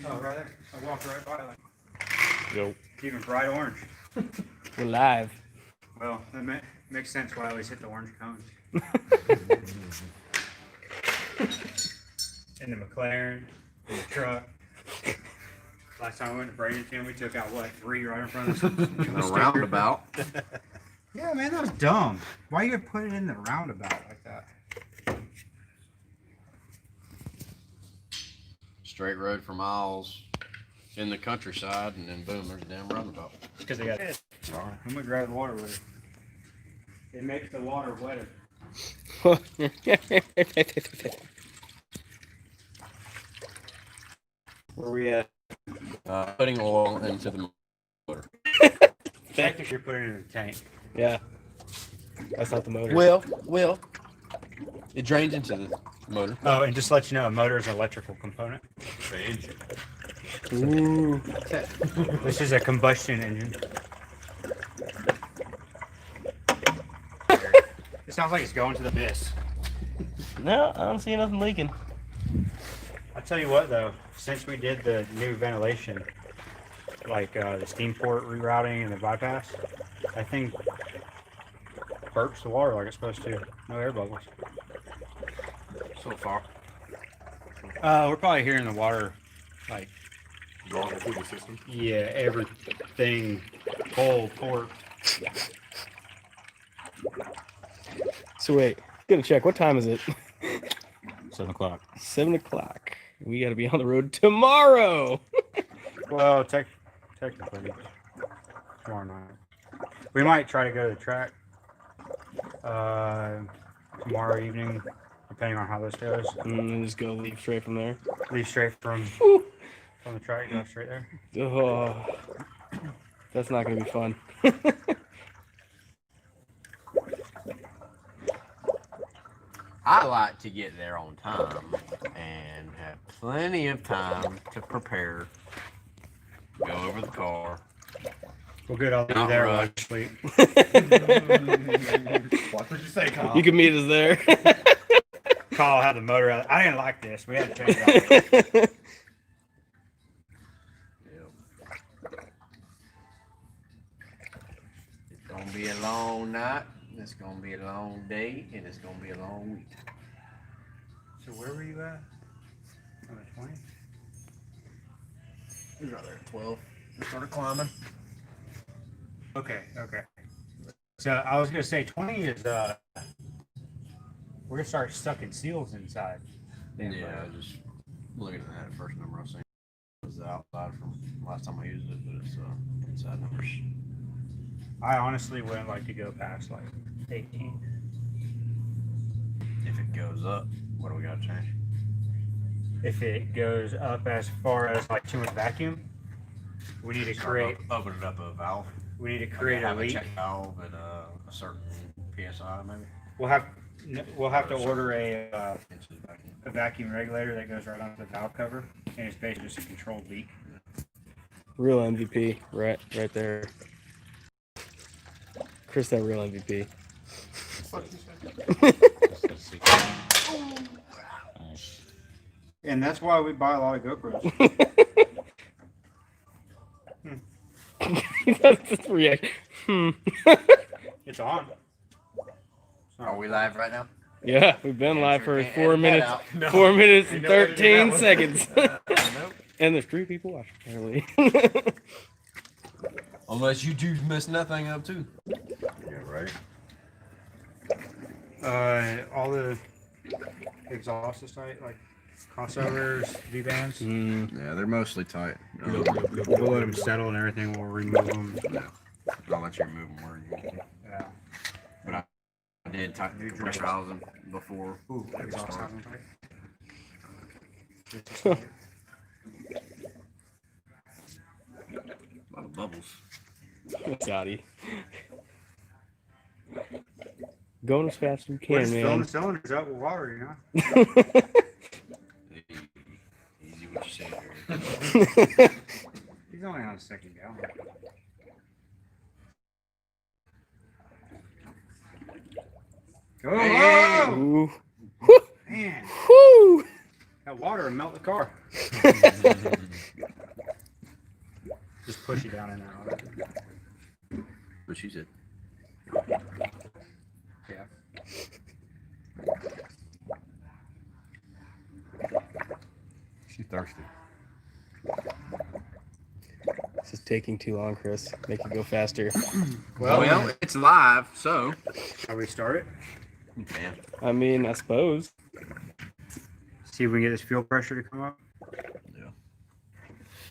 Oh, right there. I walked right by it. Yo. Even bright orange. We're live. Well, that makes sense why I always hit the orange cones. In the McLaren, in the truck. Last time I went to Bradenton, we took out, what, 3 right in front of us? A roundabout. Yeah, man, that was dumb. Why you put it in the roundabout like that? Straight road for miles in the countryside, and then boom, there's a damn roundabout. Because they got it. I'm going to grab the water with it. It makes the water wetter. Where we at? Putting oil into the motor. Technically, you're putting it in the tank. Yeah. That's not the motor. Well, it drains into the motor. Oh, and just to let you know, a motor is an electrical component. The engine. Ooh. This is a combustion engine. It sounds like it's going to the abyss. No, I don't see nothing leaking. I'll tell you what, though, since we did the new ventilation, like the steam port rerouting and the bypass, I think burps the water like it's supposed to. No air bubbles. So far. We're probably hearing the water, like, Going through the system. yeah, everything, whole port. So wait, gonna check. What time is it? 7 o'clock. 7 o'clock. We gotta be on the road tomorrow. Well, technically, tomorrow night. We might try to go to the track tomorrow evening, depending on how this goes. And just go leave straight from there. Leave straight from the track, go straight there. Oh, that's not gonna be fun. I like to get there on time and have plenty of time to prepare. Go over the car. Well, good. I'll be Not there while I rush. sleep. What did you say, Kyle? You can meet us there. Kyle had the motor out. I didn't like this. We had to change it out. It's gonna be a long night. It's gonna be a long day, and it's gonna be a long week. So where were you at? On the 20th? He's right there at 12. We started climbing. Okay. So I was gonna say 20 is we're gonna start sucking seals inside. Yeah, just looking at that first number I seen. It was outside from last time I used it, but it's inside numbers. I honestly wouldn't like to go past like 18. If it goes up, what do we gotta change? If it goes up as far as like too much vacuum, we need to create. Open it up a valve. We need to create a have leak. check valve at a certain PSI maybe. We'll have to order a vacuum regulator that goes right onto the valve cover, and it's basically just a controlled leak. Real MVP, right there. Chris, that real MVP. And that's why we buy a lot of GoPros. That's react. It's on. Are we live right now? Yeah, we've been live for Can't 4 edit that minutes. out. No. 4 minutes You and know what to do 13 that seconds. Nope. And there's 3 people watching, apparently. Unless you two mess nothing up too. Yeah, right. All the exhaust is tight, like crossovers, V-bands. Yeah, they're mostly tight. We'll let them settle and everything. We'll remove them. I'll let you remove them where you want to. Yeah. But I did tighten the compressor housing before. Ooh, we exhaust started. housing tight. A lot of bubbles. Scotty. Going as fast as you We're can, just filling man. the cylinders up with water, you know? Easy what you say here. He's only on a second gallon. Oh, Ooh. man. Woo! That water would melt the car. push it down in there. What she said. Yeah. She's thirsty. This is taking too long, Chris. Make it go faster. Well, it's live, so. Shall we start it? Yeah. I mean, I suppose. See if we can get this fuel pressure to come up. Yeah.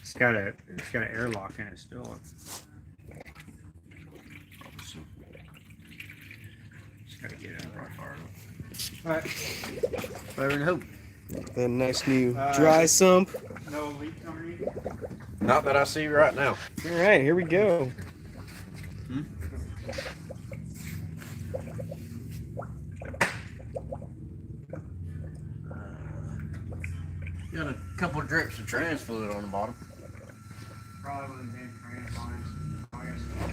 It's got an airlock in it still. Just gotta get it out. All right. Fire and hope. The nice new dry sump. No leaks underneath. Not that I see right now. All right, here we go. Got a couple of drips of trans fluid on the bottom. Probably wasn't being trans lines. I guess it's all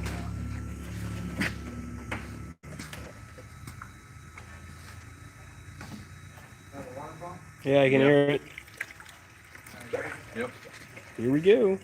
the water pump? Yeah, I can hear it. Yep. Here we go.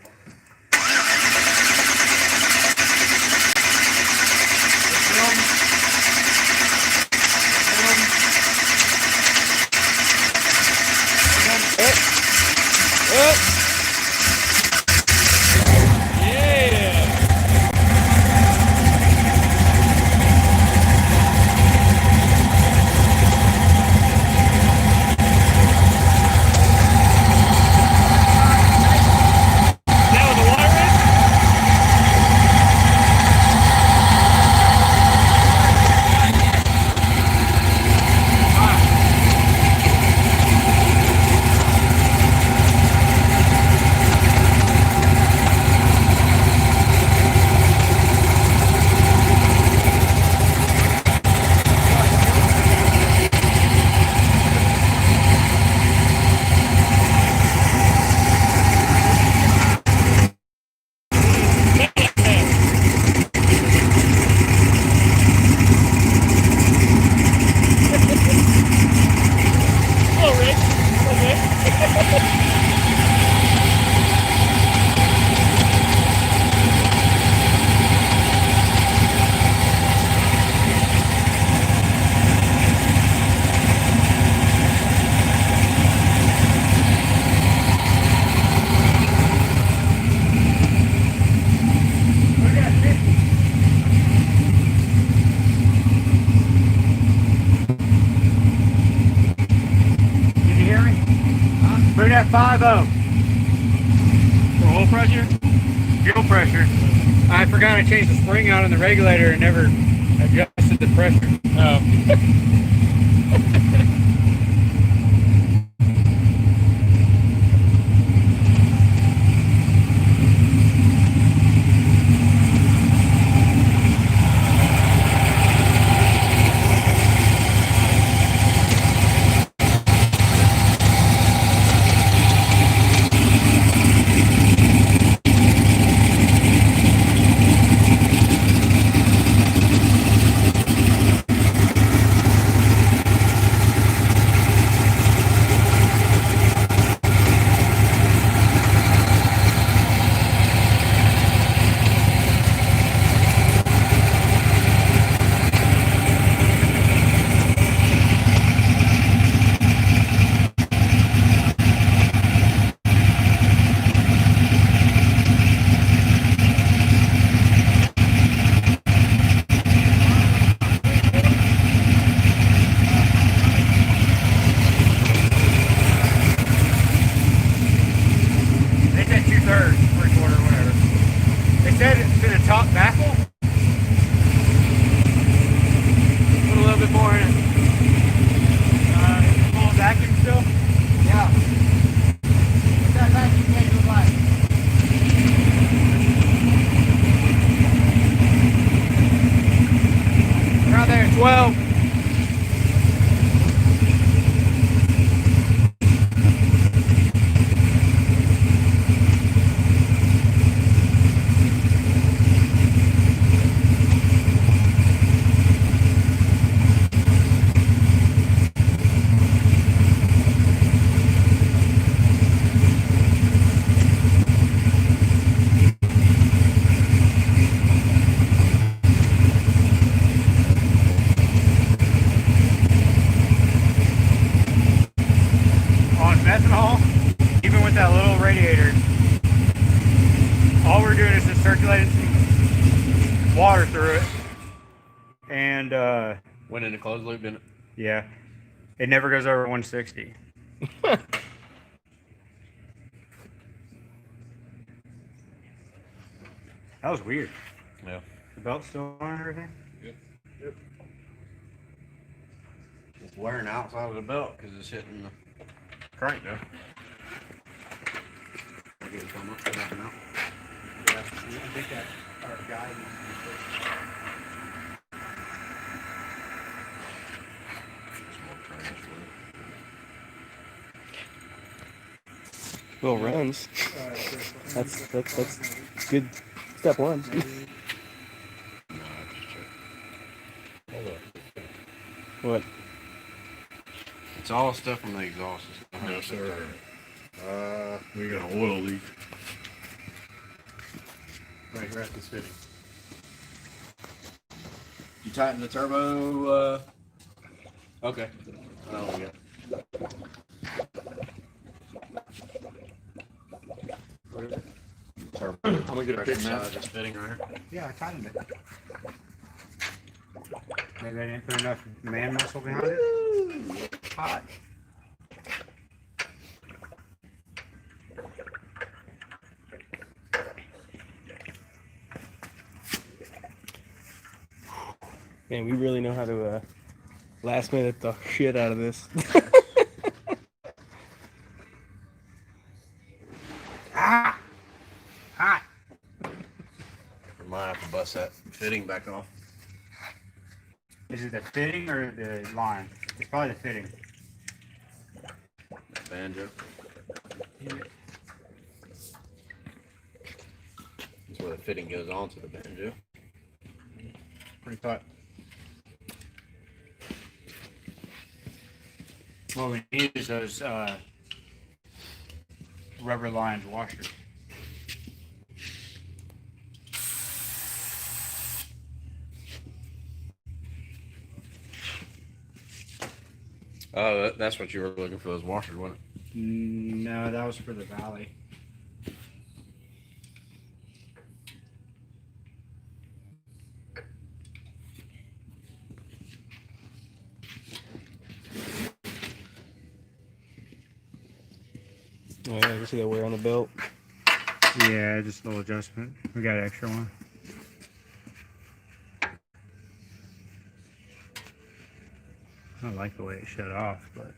Bring that 5-0. For oil pressure? Fuel pressure. I forgot I changed the spring out on the regulator and never adjusted the pressure. Oh. radiator. All we're doing is just circulating some water through it. And Went in a closed loop, didn't it? yeah, it never goes over 160. That was weird. Yeah. The belt's still on and everything? Yep. It's wearing outside of the belt because it's hitting the crank though. I get it come up, come out. Yeah, I think that our guy Well, runs. That's good. Step one. What? It's all stuff from the exhaust. No, sir. We got an oil leak. Right here at this fitting. You tighten the turbo. Okay. I know what we got. What is it? Turbo. I'm gonna get a picture. This fitting right here. Yeah, I tightened it. Maybe I didn't put enough man muscle behind it. Hot. Man, we really know how to last minute the shit out of this. Ah! Hot. We might have to bust that fitting back off. Is it the fitting or the line? It's probably the fitting. Banjo. That's where the fitting goes onto the banjo. Pretty tight. What we need is those rubber lined washers. Oh, that's what you were looking for, those washers, wasn't it? No, that was for the valley. Oh, yeah, you see that wear on the belt? Yeah, just a little adjustment. We got an extra one. I don't like the way it shut off, but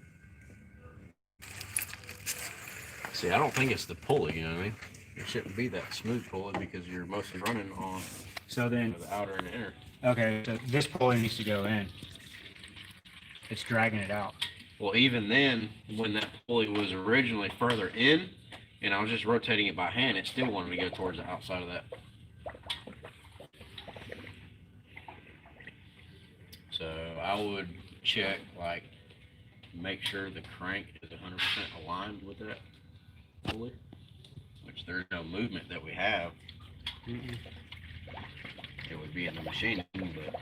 See, I don't think it's the pulley, you know what I mean? It shouldn't be that smooth pulley because you're mostly running on so then the outer and the inner. okay, so this pulley needs to go in. It's dragging it out. Well, even then, when that pulley was originally further in, and I was just rotating it by hand, it still wanted to go towards the outside of that. So I would check, like, make sure the crank is 100% aligned with that pulley, which there's no movement that we have. It would be in the machining, but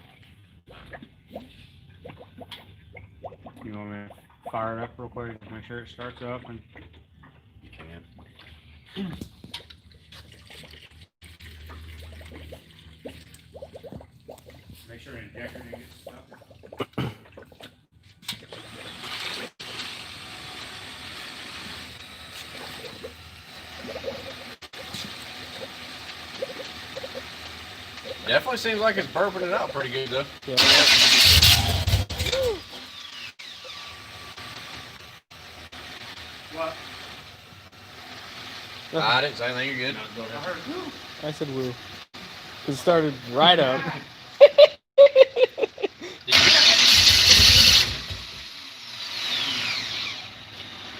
You want me to fire it up real quick to make sure it starts up and you can. make sure the injector didn't get stuck. Definitely seems like it's burping it out pretty good, though. Yeah. What? I didn't say anything, you're good. I heard woo. I said woo. It started right up.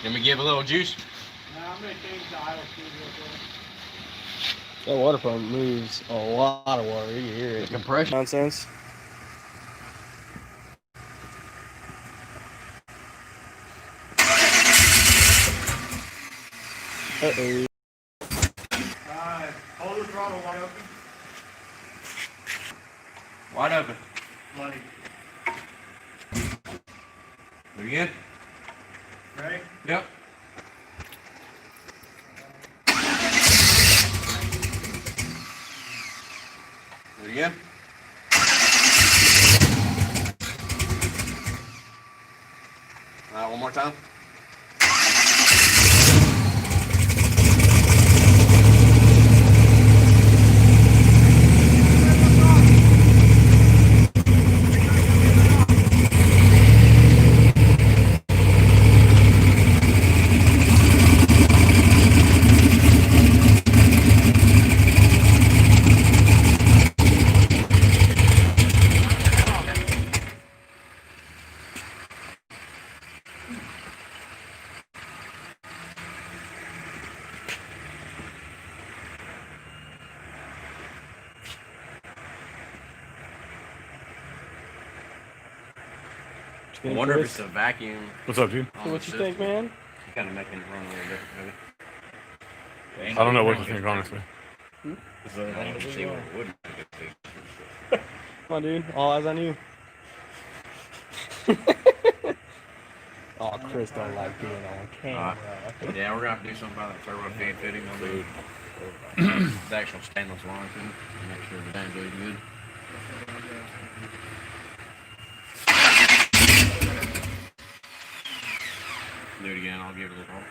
Let me give a little juice. Now I'm gonna change the idle speed real quick. That water pump moves a lot of water. You can hear it. The compression. Nonsense. Uh-oh. Hold the throttle wide open. Wide open. Bloody. We good? Ready? Yep. again. One more time. I wonder if it's a vacuum. What's up, dude? So what you think, man? Kind of making it run a little different, maybe. I don't know what you think, honestly. I don't see what it would make it do. Come on, dude. All eyes on you. Oh, Chris don't like being on camera. Yeah, we're gonna have to do something about that turbo fan fitting on the the actual stainless line too. Make sure everything's really good. Do it again. I'll give it a little.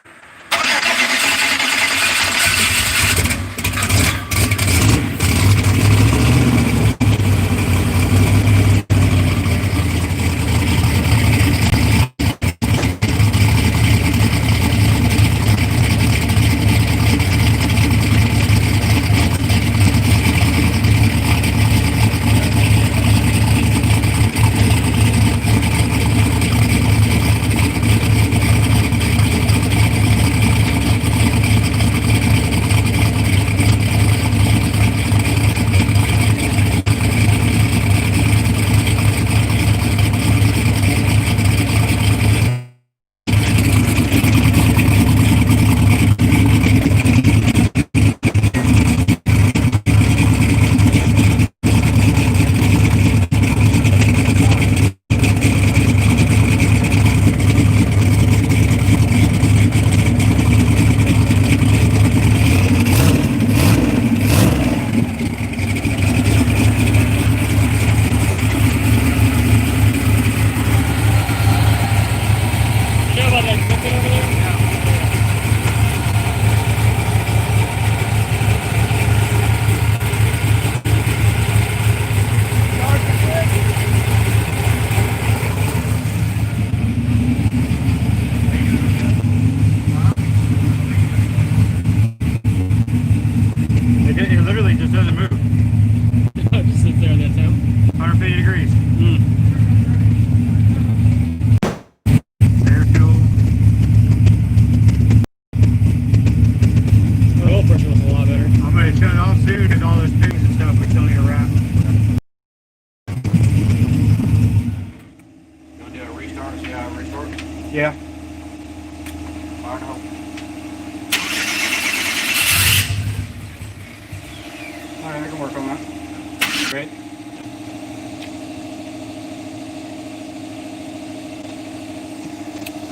It literally just doesn't move. Just sit there that time. 150 degrees. Air fuel. The oil pressure was a lot better. I'm going to shut it off soon because all those pins and stuff we still need to wrap. You want to do a restart? See how it restarts? Yeah. Fire it up. Alright, I can work on that. Great.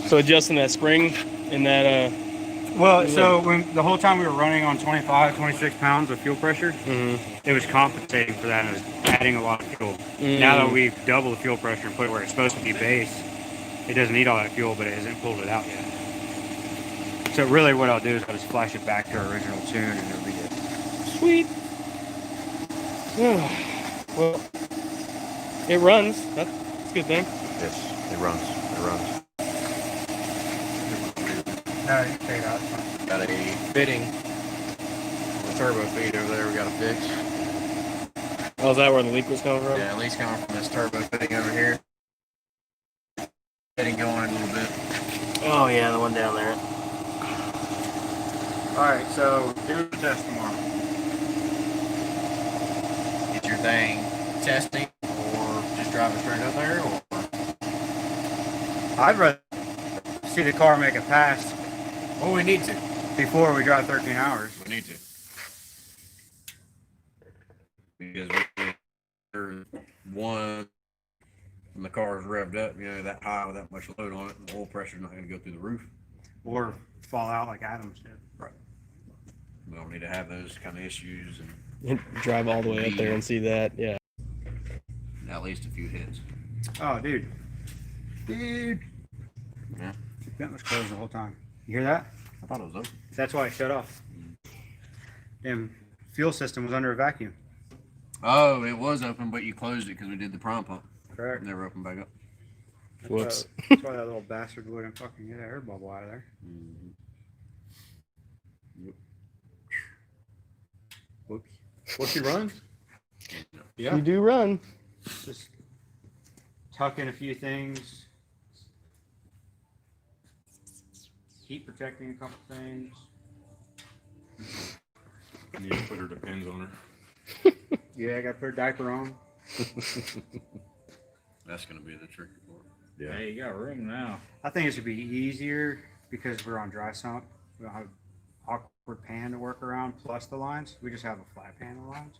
So adjusting that spring and that Well, so when the whole time we were running on 25, 26 pounds of fuel pressure, it was compensating for that and it was adding a lot of fuel. Now that we've doubled the fuel pressure and put it where it's supposed to be base, it doesn't need all that fuel, but it hasn't pulled it out yet. So really what I'll do is I'll just flash it back to our original tune and it'll be good. sweet. Well, it runs. That's a good thing. Yes, it runs. It runs. No, you can take it out. Got a fitting on the turbo feed over there we got to fix. Oh, is that where the leak was coming from? Yeah, at least coming from this turbo fitting over here. Fitting going a little bit. Oh, yeah, the one down there. Alright, so do the test tomorrow. Get your thing testing or just drive it straight up there or I'd rather see the car make a pass well we need to. before we drive 13 hours. We need to. Because one when the car is revved up, you know, that high with that much load on it, the oil pressure's not gonna go through the roof. Or fall out like Adams did. We don't need to have those kind of issues and And drive all the way up there and see that. Yeah. At least a few hits. Oh, dude. Yeah. The vent was closed the whole time. You hear that? I thought it was open. That's why it shut off. Damn, fuel system was under a vacuum. Oh, it was open, but you closed it because we did the prime pump. Correct. Never opened back up. Whoops. That's why that little bastard wouldn't fucking get that air bubble out of there. Whoops. What's he run? You do run. Just tuck in a few things. Heat protecting a couple things. You need to put her depends on her. Yeah, I got to put a diaper on. That's gonna be the tricky part. Yeah. Hey, you got room now. I think it should be easier because we're on dry sump. We don't have awkward pan to work around plus the lines. We just have a flat pan of lines.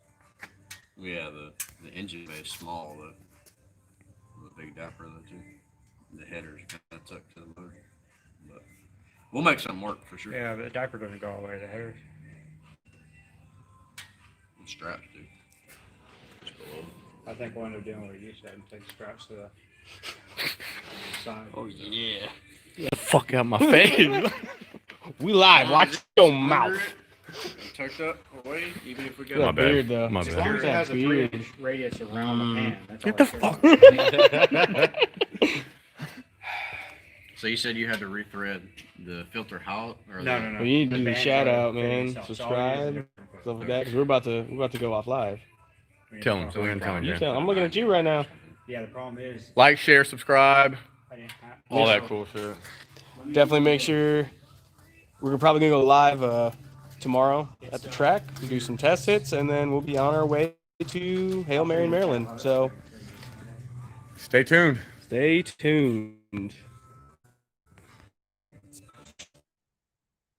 Yeah, the engine bay is small though. The big diaper though too. The header's kind of tucked to the motor. But we'll make something work for sure. Yeah, but the diaper doesn't go all the way to the headers. And straps do. I think we'll end up doing what you said and take the straps to the side. Oh yeah. Get the fuck out my face. We live. Watch your mouth. Tucked up away, even if we That got My bad. beard though. My As bad. long as it has a Beard. 3-inch radius around the pan. That's Get all the I care fuck. about. So you said you had to rethread the filter how or No, the, no, no. We need to The do the band shout code out, fits man. itself. So all it is Subscribe, is a different stuff like code. that. Cause we're about to go off live. Tell him. So we can tell him. You Yeah. tell, I'm looking at you right now. Yeah, the problem is Like, share, subscribe, I didn't have, all that cool shit. Definitely make sure we're probably gonna go live tomorrow at the track, do some test hits, and then we'll be on our way to Hail Mary, Maryland. So Stay tuned. stay tuned.